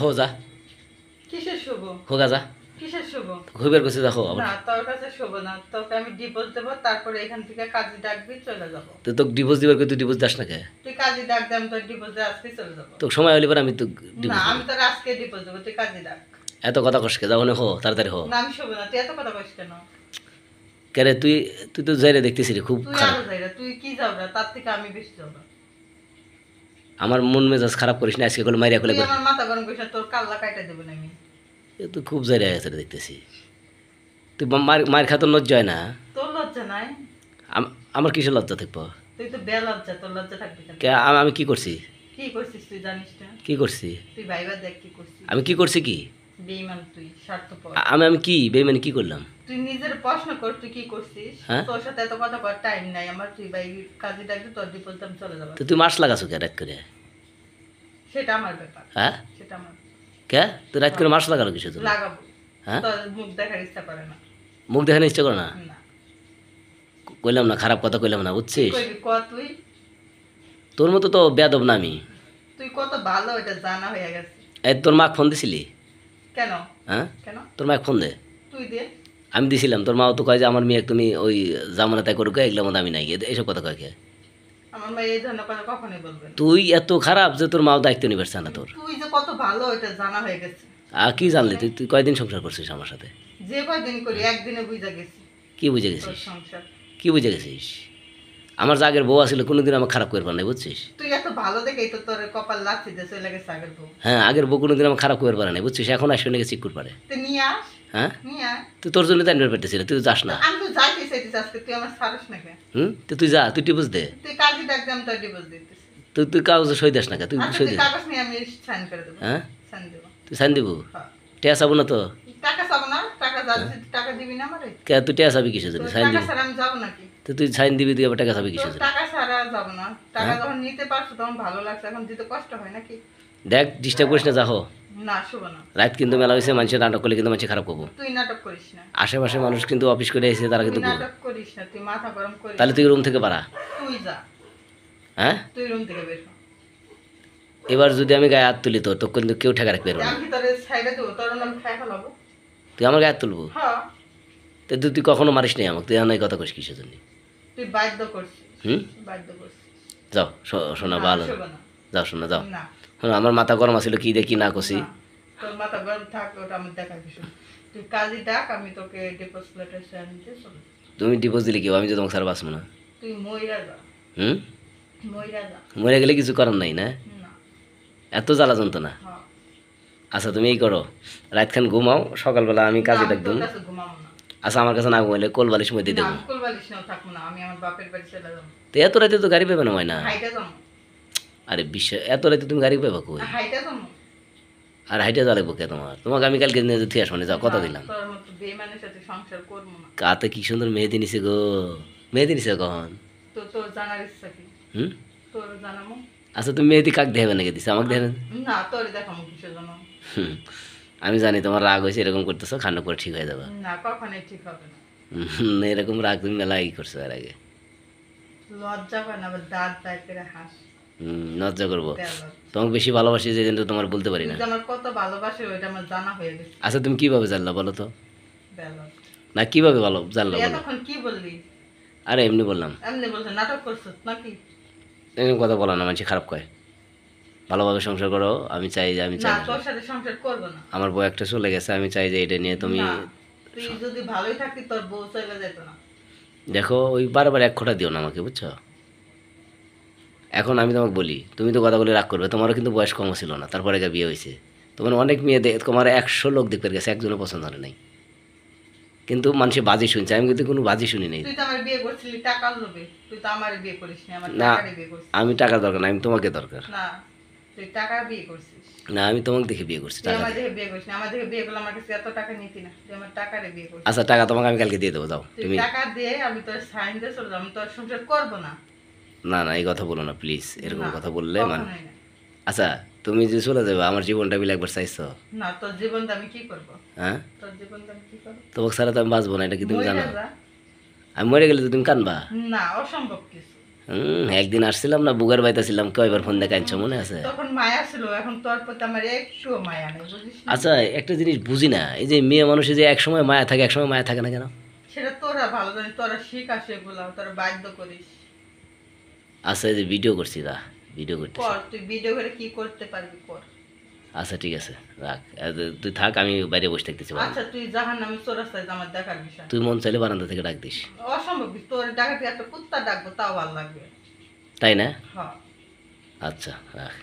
হো যা কিসের শুভ? হোগা যা কিসের শুভ? খুবের কাছে দেখো আবার না, তোর কাছে শুভ না। তোকে আমি ডিভোর্স দেবো, তারপরে এখান থেকে কাজে ডাকবি, চলে যাবো। তুই তো ডিভোর্স দিবার তুই ডিভোর্স দাস না কে তুই কাজে ডাক দে, আমি তোর ডিভোর্স দিয়ে আজকে চলে যাবো। তো সময় হলে পরে আমি তো না, ডিভোর্স আমি তোর আজকে ডিভোর্স দেবো, তুই কাজে ডাক। এত কথা কষ্টকে যাও না হো তাড়াতাড়ি হো না, আমি শুভ না, তুই এত কথা কইস কেন? কেরে তুই তুই তো যাইরে দেখতেছি রে খুব তুই খারাপ আরো যাইরা, তুই কি যাবো, তার থেকে আমি বেশি যাবো। আমার মন মেজাজ খারাপ করিস না আজকে করে মারিয়া তুই কোলে আমার মাথা গরম করিস না, তোর কাল্লা কাইটা দেবো না আমি। তুই খুব যাইরে আছে রে দেখতেছি তুই মার মার খাতো লজ্জা হয় না তোর লজ্জা নাই? আমার কিসের লজ্জা থাকবো তুই তো বেলজ্জা, তোর লজ্জা থাকবি কেন? কে আমি কি করছি কি করছিস তুই জানিস না? কি করছি তুই ভাইবা দেখ কি করছিস। আমি কি করছি কি বেঈমান তুই, স্বার্থপর। আমি কি বেইমানি কি করলাম তুই নিজের প্রশ্ন কর, তুই কি করছিস? হ্যাঁ? তোর সাথে এত কথা করার টাইম নাই আমার। তুই ভাই কাজে ডাকবি, তোর ডিপোজিট আমি চলে যাবো। তো তুই মাস লাগাছো কে রাত করে সেটা আমার ব্যাপার। হ্যাঁ সেটা আমার কে তুই রাত করে মাস লাগালো কিছু তোর লাগাবো। হ্যাঁ তোর মুখ দেখার ইচ্ছা করে না। মুখ দেখানোর ইচ্ছা করে না না। কইলাম না খারাপ কথা কইলাম না কি বুঝছিস করবি ক তুই? তোর মতো তো বেয়াদব না আমি তুই কত ভালো এটা জানা হয়ে গেছে। এই তোর মা ফোন দিছিলি কেন? হ্যাঁ কেন? তোর মা ফোন দে তুই দে। আমি দিছিলাম তোর মাও তো কয় যে আমার মেয়ে তুমি ওই জামানা তাই করুক এগুলো মতো আমি নাই এইসব কথা কয় কে আমার মা এই ধরনের কথা কখনোই বলবে না। তুই এত খারাপ যে তোর মাও দায়িত্ব নিবে না তোর তুই যে কত ভালো এটা জানা হয়ে গেছে। আর কি জানলি তুই তুই কয়দিন সংসার করছিস আমার সাথে যে কয়দিন করি একদিনে বুঝা গেছি কি বুঝে তোর গেছিস সংসার। কি বুঝে গেছিস আমার জাগের বউ আসলে কোনোদিন আমার খারাপ করবার নাই বুঝছিস তুই এত ভালো দেখেই তো তোর কপাল লাগছে যে চলে গেছে আগের বউ। হ্যাঁ আগের বউ কোনোদিন আমার খারাপ করবার নাই বুঝছিস এখন আসবে নাকি চিকুর পারে তুই নিয়ে আস। হ্যাঁ নিয়ে আয়। তুই তোর জন্য তাই নির্ভর পেতেছিল তুই তো যাস না আমি তো যাইতে চাইতেছি আজকে, তুই আমার ছাড়িস না কেন? তো তুই যা তুই টিপুস দে তুই কাজে ডাক দে, আমি তোর ডিভোর্স দিতেছি। তুই তুই কাগজে সই দাস না কে? তুই আচ্ছা, সই তুই দে কাগজ নিয়ে আমি সাইন করে দেবো। হ্যাঁ সাইন দেবো। তুই সাইন দিব হ্যাঁ। টেয়া চাবো না তো টাকা চাবো না, টাকা যাচ্ছি, টাকা দিবি না আমারে? কে তুই টেয়া চাবি কিসের জন্য তোর সাইন টাকা দিবি ছাড়া আমি যাবো নাকি? তো তুই সাইন দিবি তুই আবার টাকা চাবি তোর কিসের জন্য টাকা ছাড়া যাবো না। টাকা হ্যাঁ? যখন নিতে পারছো তখন ভালো লাগছে, এখন দিতে কষ্ট হয় নাকি? দেখ ডিস্টার্ব করিস না যা হো না, শুভ না। রাত কিন্তু মেলা হয়েছে মানুষের নাটক করলে কিন্তু মানুষ খারাপ করবো তুই নাটক করিস না। আশেপাশে মানুষ কিন্তু অফিস করে এসে তারা তুই কিন্তু নাটক করিস না, তুই মাথা গরম করিস তাহলে না। তুই রুম থেকে পারা তুই যা, হ্যাঁ তুই রুম থেকে বের হ। এবার যদি আমি গায়ে হাত তুলি তো কিন্তু কেউ ঠেকা রাখবে না আমি কি তোর সাইডে দেবো? তোর নাম খাই ফেলাবো। তুই আমার গায়ে হাত তুলবো হ্যাঁ। তো তুই কখনো মারিস নাই আমাকে তুই আমার কথা কইস কিসের জন্য তুই বাধ্য করছিস। হুম বাধ্য করছিস। যাও শোনা না, ভালো শুভ না। যাও শোনা যাও না, শোনো আমার মাথা গরম আছিল কি দেখি না কষি না। তোর মাথা গরম থাক, ওটা আমার দেখার বিষয়। তুই কাজে ডাক, আমি তোকে ডিপোজিট লেটার সাইন দিতে চলে যাবো। তুমি ডিভোর্স দিলে কি হবে? আমি তো তোমাকে সারা বাঁচবো না তুই মইরা যা। হুম মইরা যা। মরে গেলে কিছু করার নাই না না। এত জ্বালা যন্ত্রণা হ্যাঁ। আচ্ছা তুমি এই করো রাতখান ঘুমাও সকালবেলা আমি কাজে না, আমি ডাকদুম তোর কাছে ঘুমাবো না। আচ্ছা আমার কাছে না ঘুমাইলে কোল বালিশ মধ্যে না, দেবো আমি কোলবালিশ নাও থাকবো না, আমি আমার বাপের বাড়ি চলে যাবো। তো এত রাতে তো গাড়ি পাবে না হয় না হাইটা যাবো। আরে বিশ্ব এত রাতে তুমি গাড়ি পাবে কই হাইটা যাবো। আর হাইটে জ্বালাবো কে তোমাকে আমি কালকে নিয়ে যেতে আসবো না যাও কথা দিলাম তোর মতো বেইমানের সাথে সংসার করবো না। কাতে কি সুন্দর মেহেদি নিছে গো মেহেদি নিছে কখন তো তোর জানার ইচ্ছা কি? হুম তোর জানাবো আচ্ছা তুমি মেহেদি কাক দেখাবে নাকি দিছে আমাকে দেখেন না, তোর দেখাবো কিসের জন্য? হুম আমি জানি তোমার রাগ হয়েছে এরকম করতেছো খান্ড করে ঠিক হয়ে যাবে না, কখনোই ঠিক হবে না। এরকম রাগ তুমি মেলা ই করছো এর আগে লজ্জা পায় না, আবার দাঁত দায় করে হাস। লজ্জা করবো বেয়াদব। তোমাকে বেশি ভালোবাসি যে কিন্তু তোমার বলতে পারি তুই না যে আমার কত ভালোবাসে ওইটা আমার জানা হয়ে গেছে। আচ্ছা তুমি কিভাবে জানলা বলো তো বেয়াদব। না কিভাবে ভালো জানলা তুই বলো এতক্ষণ কি বললি? আরে এমনি বললাম এমনি বলছে নাটক করছিস নাকি? এরকম কথা বলো না মানুষ খারাপ কয় ভালোভাবে সংসার করো আমি চাই যে আমি না, চাই তোর সাথে সংসার করবো না। আমার বউ একটা চলে গেছে আমি চাই যে এটা নিয়ে তুমি না, তুই যদি ভালোই থাকতি তোর বউ চলে যেত না। দেখো ওই বারবার এক খোঁটা দিও না আমাকে বুঝছো এখন আমি তোমাকে বলি তুমি তো কথা বলে রাগ করবে তোমারও কিন্তু বয়স কম ছিল না তারপরে বিয়ে হয়েছে তোমার অনেক মেয়ে তোমার 100 লোক দেখতে গেছে একজনও পছন্দ হয় নাই কিন্তু মানুষে বাজি শুনছে আমি কিন্তু কোনো বাজি শুনি নাই তুই তো আমার বিয়ে করছিলি টাকার লোভে। তুই তো আমার বিয়ে করিস না, আমার না টাকারে বিয়ে করছিস। আমি টাকার দরকার না আমি তোমাকে দরকার না, তুই টাকা বিয়ে করছিস। না আমি তোমাকে দেখে বিয়ে করছি তুই টাকা আমার দিয়ে। দেখে বিয়ে করিস না, আমার দেখে বিয়ে করলে আমার কাছে এত টাকা নিতি না। তুই আমার টাকারে বিয়ে করছিস। আচ্ছা টাকা তোমাকে আমি কালকে দিয়ে দেবো যাও তুই তুমি টাকা দিয়ে আমি তোর সাইন দিয়ে চলে যাবো, আমি তোর সংসার করবো না। না না এই কথা বলো না প্লিজ এরকম না, কথা বললে মানে কখনোই না। আচ্ছা তুমি যে চলে যাবে আমার জীবনটা বিলে একবার চাইছো না, তোর জীবনটা আমি কি করবো? হ্যাঁ তোর জীবনটা আমি কি করবো? তোমাকে ছাড়া তো আমি বাঁচবো না এটা কি তুমি মরে জানো যা। আমি মরে গেলে তো তুমি কানবা না, অসম্ভব কিছু। একদিন আসছিলাম না, বুগার বাড়িতে ছিলাম, কয়বার ফোন দিয়ে কাঁদছো মনে আছে? তখন মায়া ছিল, এখন তোর প্রতি আমার একটু মায়া নেই, বুঝিস না? আচ্ছা, একটা জিনিস বুঝি না, এই যে মেয়ে মানুষের যে এক সময় মায়া থাকে এক সময় মায়া থাকে না কেন? সেটা তোরা ভালো জানিস, তোরা শিখা সেগুলা, তোরা বাধ্য করিস। আচ্ছা, এই যে ভিডিও করছি, ভিডিও করতেছি। কর, তুই ভিডিও করে কি করতে পারবি কর। আচ্ছা ঠিক আছে, রাখ। তুই থাক, আমি বাইরে বসে থাকতেছি বারান্দা। আচ্ছা, তুই জাহান নামে চোরাস্তায় আমার দেখার বিষয়। তুই মন চাইলে বারান্দা থেকে ডাক দিস। অসম্ভব, তোর ডাকাতে একটা কুত্তা ডাকবো তাও ভালো লাগবে। তাই না? হ্যাঁ। আচ্ছা, রাখ।